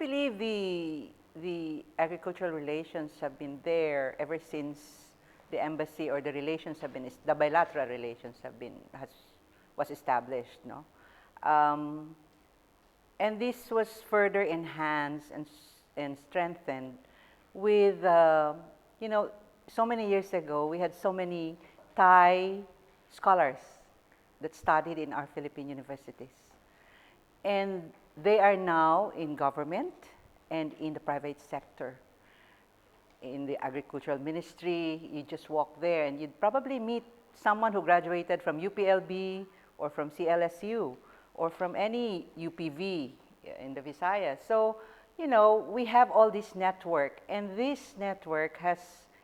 believe the agricultural relations have been there ever since the embassy or the relations have been, the bilateral relations have been, was established, no? And this was further enhanced and strengthened with, you know, so many years ago, we had so many Thai scholars that studied in our Philippine universities. And they are now in government and in the private sector. In the agricultural ministry, you just walk there and you'd probably meet someone who graduated from UPLB or from CLSU or from any UPV in the Visayas. So, you know, we have all this network, and this network has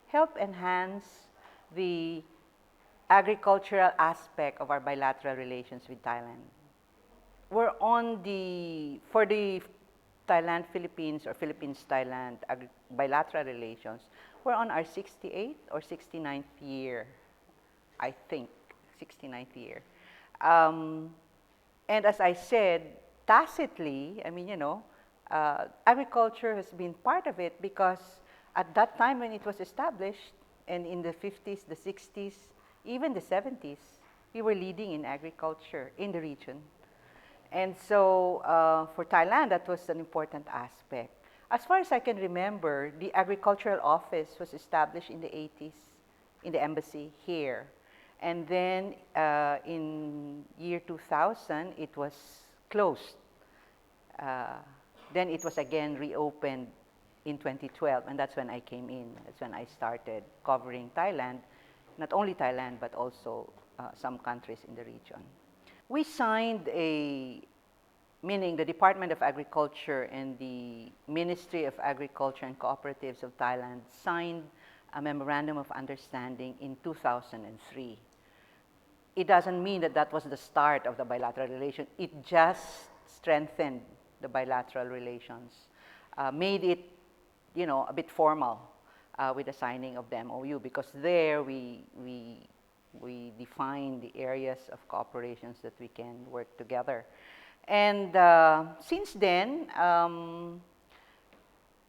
helped enhance the agricultural aspect of our bilateral relations with Thailand. We're on the, for the Thailand-Philippines or Philippines-Thailand bilateral relations, we're on our 68th or 69th year, I think, 69th year. And as I said, tacitly, I mean, you know, agriculture has been part of it because at that time when it was established, and in the 50s, the 60s, even the 70s, we were leading in agriculture in the region. And so for Thailand, that was an important aspect. As far as I can remember, the agricultural office was established in the 80s in the embassy here. And then in year 2000, it was closed. Then it was again reopened in 2012, and that's when I came in. That's when I started covering Thailand, not only Thailand, but also some countries in the region. We signed meaning the Department of Agriculture and the Ministry of Agriculture and Cooperatives of Thailand signed a memorandum of understanding in 2003. It doesn't mean that that was the start of the bilateral relation. It just strengthened the bilateral relations, made it, you know, a bit formal with the signing of the MOU, because there we define the areas of cooperations that we can work together. And since then,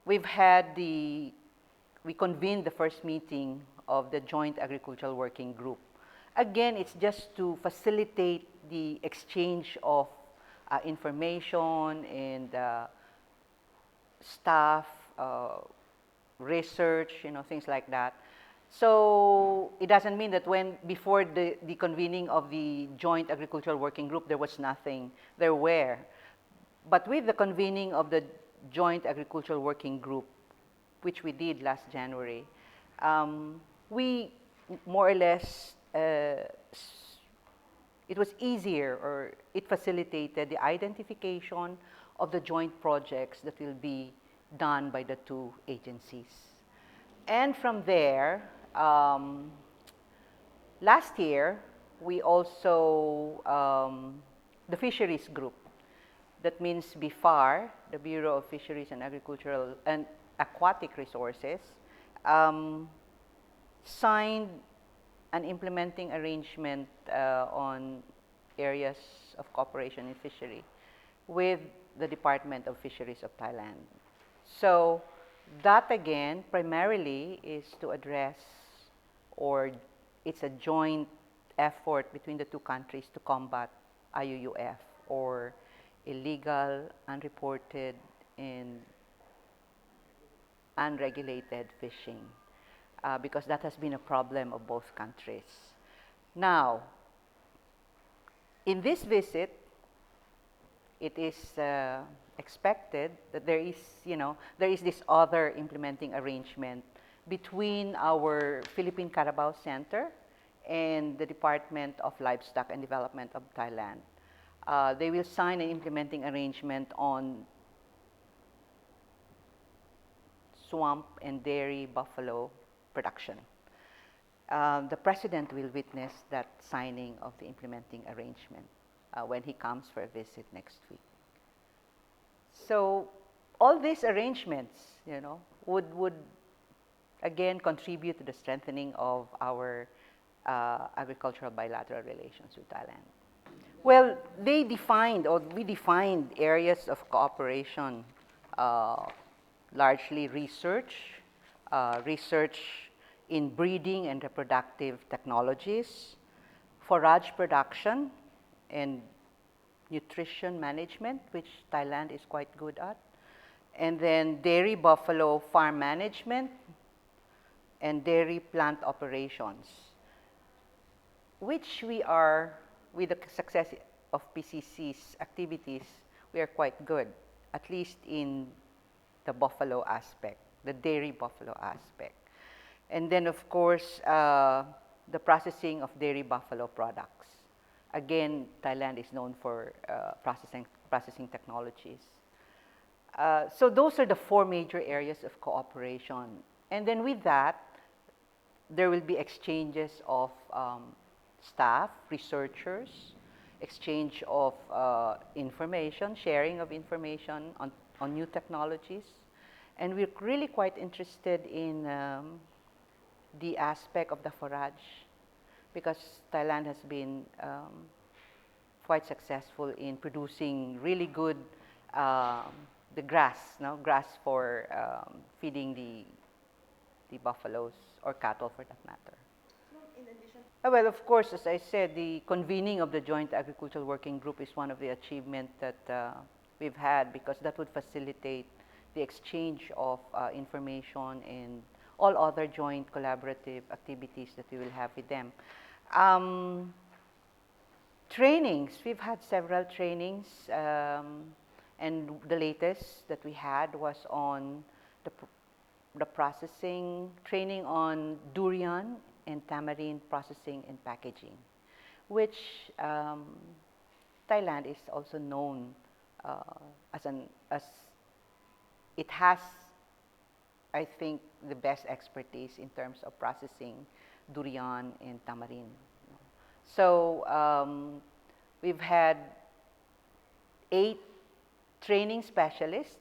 we convened the first meeting of the Joint Agricultural Working Group. Again, it's just to facilitate the exchange of information and staff, research, you know, things like that. So it doesn't mean that before the convening of the Joint Agricultural Working Group, there was nothing. There were. But with the convening of the Joint Agricultural Working Group, which we did last January, we more or less, it was easier, or it facilitated the identification of the joint projects that will be done by the two agencies. And from there, last year, we also, the fisheries group, that means BIFAR, the Bureau of Fisheries and Agricultural and Aquatic Resources, signed an implementing arrangement on areas of cooperation in fishery with the Department of Fisheries of Thailand. So that again primarily is to address, or it's a joint effort between the two countries to combat IUUF, or illegal, unreported, and unregulated fishing, because that has been a problem of both countries. Now, in this visit, it is expected that there is, you know, there is this other implementing arrangement between our Philippine Carabao Center and the Department of Livestock and Development of Thailand. They will sign an implementing arrangement on swamp and dairy buffalo production. The President will witness that signing of the implementing arrangement when he comes for a visit next week. So all these arrangements, you know, would again contribute to the strengthening of our agricultural bilateral relations with Thailand. Well, they defined, or we defined, areas of cooperation uh, largely research in breeding and reproductive technologies, forage production, and nutrition management, which Thailand is quite good at, and then dairy buffalo farm management and dairy plant operations, which we are, with the success of PCC's activities, we are quite good, at least in the buffalo aspect, the dairy buffalo aspect. And then, of course, the processing of dairy buffalo products. Again, Thailand is known for processing technologies. So those are the four major areas of cooperation. And then with that, there will be exchanges of staff, researchers, exchange of information, sharing of information on new technologies. And we're really quite interested in the aspect of the forage, because Thailand has been quite successful in producing really good the grass, grass for feeding the buffaloes or cattle for that matter. Well, of course, as I said, the convening of the Joint Agricultural Working Group is one of the achievements that we've had, because that would facilitate the exchange of information and all other joint collaborative activities that we will have with them. Trainings, we've had several trainings, and the latest that we had was on the processing, training on durian and tamarind processing and packaging, which Thailand is also known as it has, I think, the best expertise in terms of processing durian and tamarind. So we've had 8 training specialists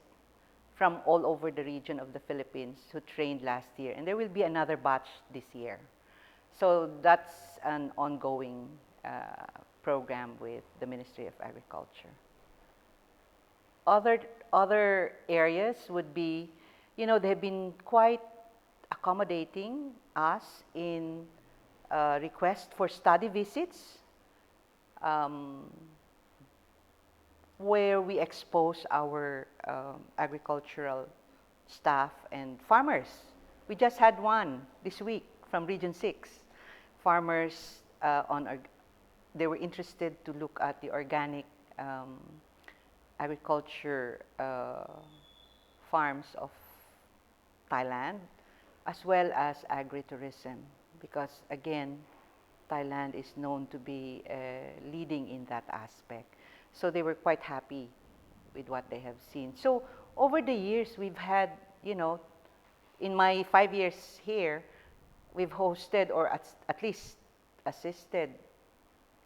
from all over the region of the Philippines who trained last year, and there will be another batch this year. So that's an ongoing program with the Ministry of Agriculture. Other areas would be, they've been quite accommodating us in request for study visits, where we expose our agricultural staff and farmers. We just had one this week from Region 6. Farmers they were interested to look at the organic agriculture farms of Thailand, as well as agritourism, because again, Thailand is known to be leading in that aspect. So they were quite happy with what they have seen. So over the years, we've had, in my 5 years here, we've hosted or at least assisted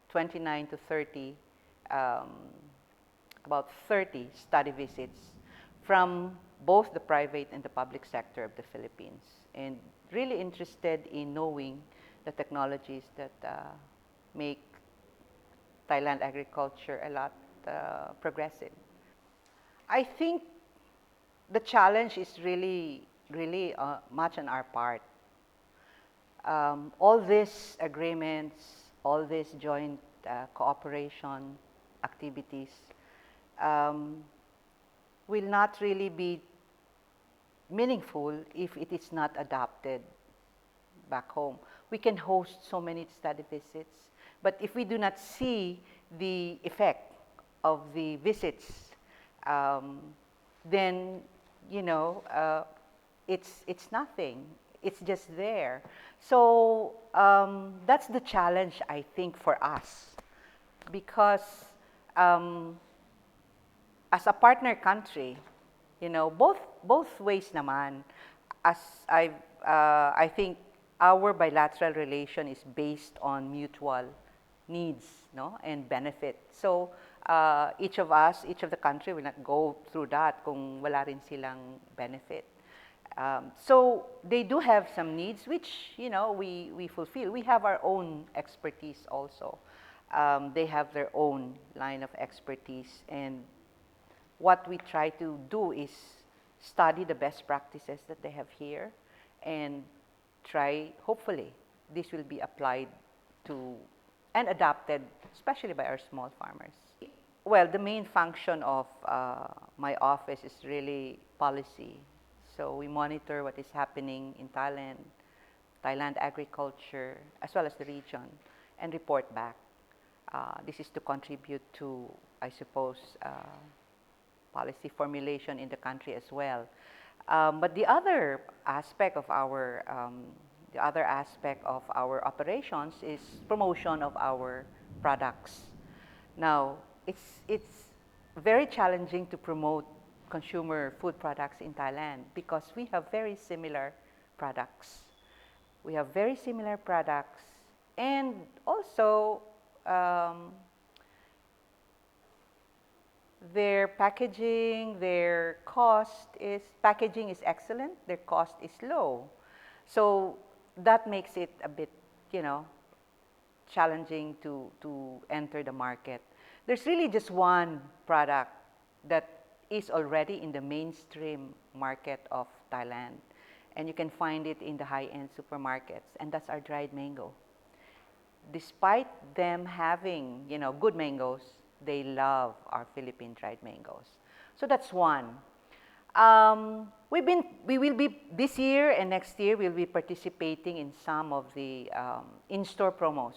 29 to 30, about 30 study visits from both the private and the public sector of the Philippines, and really interested in knowing the technologies that make Thailand agriculture a lot progressive. I think the challenge is really much on our part. All these agreements, all these joint cooperation activities will not really be meaningful if it is not adopted back home. We can host so many study visits, but if we do not see the effect of the visits, then it's nothing. It's just there. So that's the challenge, I think, for us, because as a partner country, both ways naman. As I think our bilateral relation is based on mutual needs, and benefit. So each of the country will not go through that kung wala rin silang benefit. So they do have some needs which we fulfill. We have our own expertise also. They have their own line of expertise, and what we try to do is study the best practices that they have here, and try, hopefully, this will be applied to and adopted, especially by our small farmers. Well, the main function of my office is really policy. So we monitor what is happening in Thailand agriculture, as well as the region, and report back. This is to contribute to, I suppose, policy formulation in the country as well. But the other aspect of our operations is promotion of our products. Now, it's very challenging to promote consumer food products in Thailand because we have very similar products. We have very similar products, and also their packaging, packaging is excellent, their cost is low. So that makes it a bit, challenging to enter the market. There's really just one product that is already in the mainstream market of Thailand, and you can find it in the high-end supermarkets, and that's our dried mango. Despite them having, good mangoes, they love our Philippine dried mangoes. So that's one. We will be, this year and next year, we'll be participating in some of the in-store promos.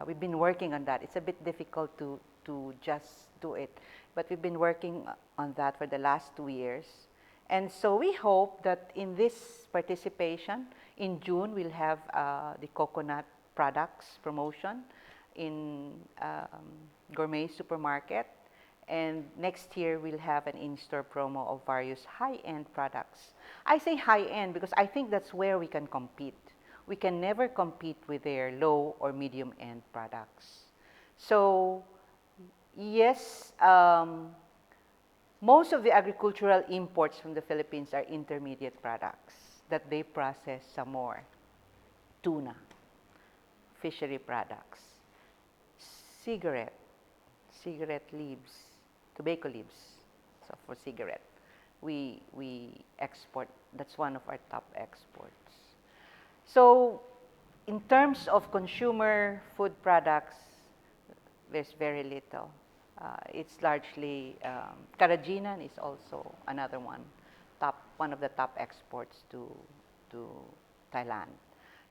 We've been working on that. It's a bit difficult to just do it, but we've been working on that for the last 2 years. And so we hope that in this participation, in June, we'll have the coconut products promotion in gourmet supermarket. And next year, we'll have an in-store promo of various high-end products. I say high-end because I think that's where we can compete. We can never compete with their low or medium-end products. So, yes, most of the agricultural imports from the Philippines are intermediate products that they process some more. Tuna, fishery products, cigarette leaves, tobacco leaves, so for cigarette. We export, that's one of our top exports. So in terms of consumer food products, there's very little. It's largely, Karajinan is also another one of the top exports to Thailand.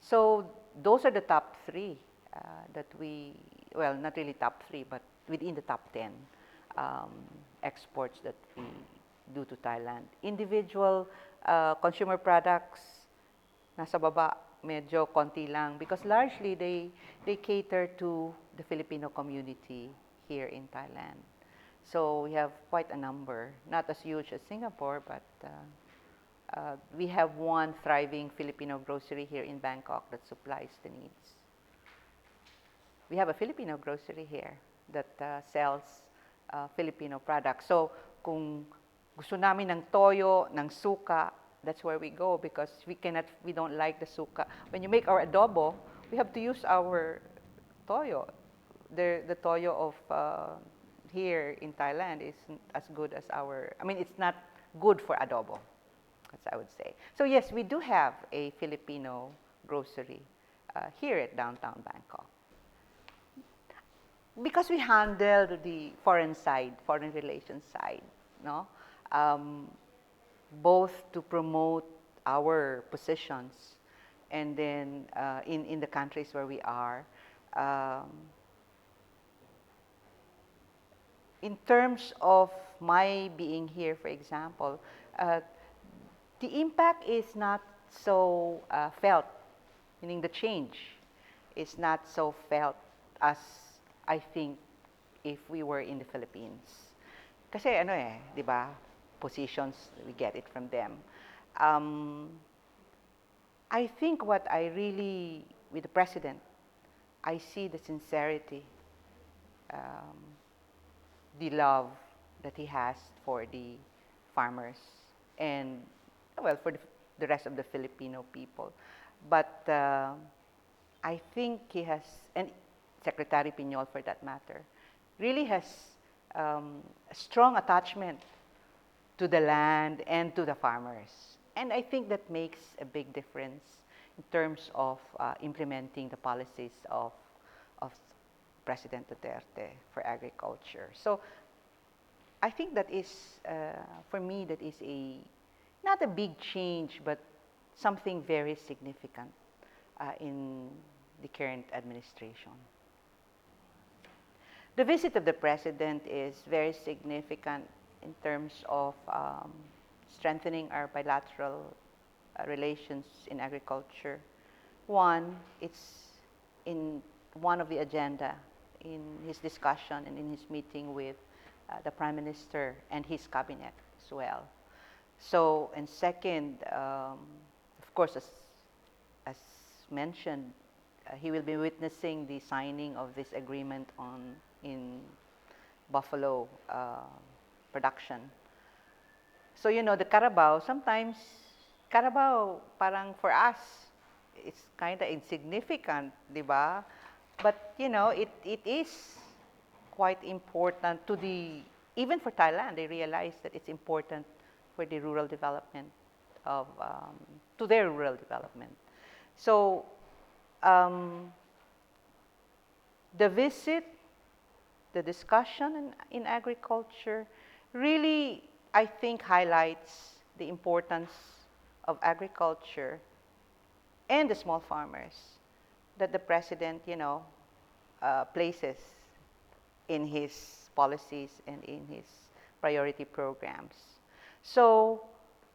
So those are the top three that well, not really top three, but within the top 10 exports that we do to Thailand. Individual consumer products, nasa baba, medyo konti lang, because largely they cater to the Filipino community here in Thailand. So we have quite a number, not as huge as Singapore, but we have one thriving Filipino grocery here in Bangkok that supplies the needs. We have a Filipino grocery here that sells Filipino products. So kung gusto namin ng toyo, ng suka, that's where we go because we don't like the suka. When you make our adobo, we have to use our toyo. The toyo of here in Thailand isn't as good as it's not good for adobo, as I would say. So yes, we do have a Filipino grocery here at downtown Bangkok. Because we handle the foreign relations side, no? Both to promote our positions and then in the countries where we are. In terms of my being here, for example, the impact is not so felt, meaning the change is not so felt as I think if we were in the Philippines. Kasi di ba, positions, we get it from them. I think what I really, with the President, I see the sincerity, the love that he has for the farmers and, well, for the rest of the Filipino people. But I think he has, and Secretary Piñol for that matter, really has a strong attachment to the land and to the farmers. And I think that makes a big difference in terms of implementing the policies of President Duterte for agriculture. So I think that is, for me, that is not a big change, but something very significant in the current administration. The visit of the President is very significant in terms of strengthening our bilateral relations in agriculture. One, it's in one of the agenda in his discussion and in his meeting with the Prime Minister and his cabinet as well. So, and second, of course, as mentioned, he will be witnessing the signing of this agreement in buffalo production. So, you know, the Carabao, sometimes Carabao, parang for us, it's kind of insignificant, di ba? But, you know, it is quite important to even for Thailand, they realize that it's important for the rural development to their rural development. So, the visit, the discussion in agriculture really, I think, highlights the importance of agriculture and the small farmers that the President, you know, places in his policies and in his priority programs. So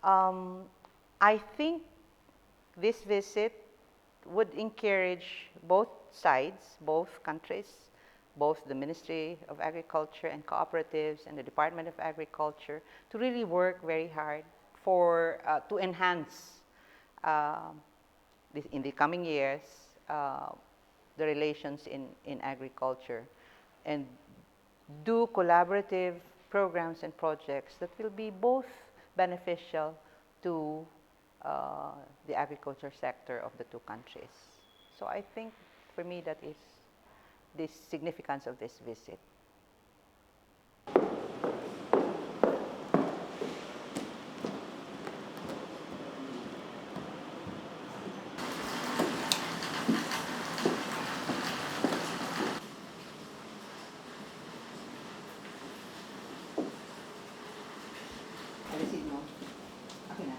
I think this visit would encourage both sides, both countries, both the Ministry of Agriculture and Cooperatives and the Department of Agriculture to really work very hard to enhance in the coming years the relations in agriculture and do collaborative programs and projects that will be both beneficial to the agriculture sector of the two countries. So I think for me that is the significance of this visit. Receipt mo? Akin na.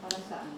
Para saan?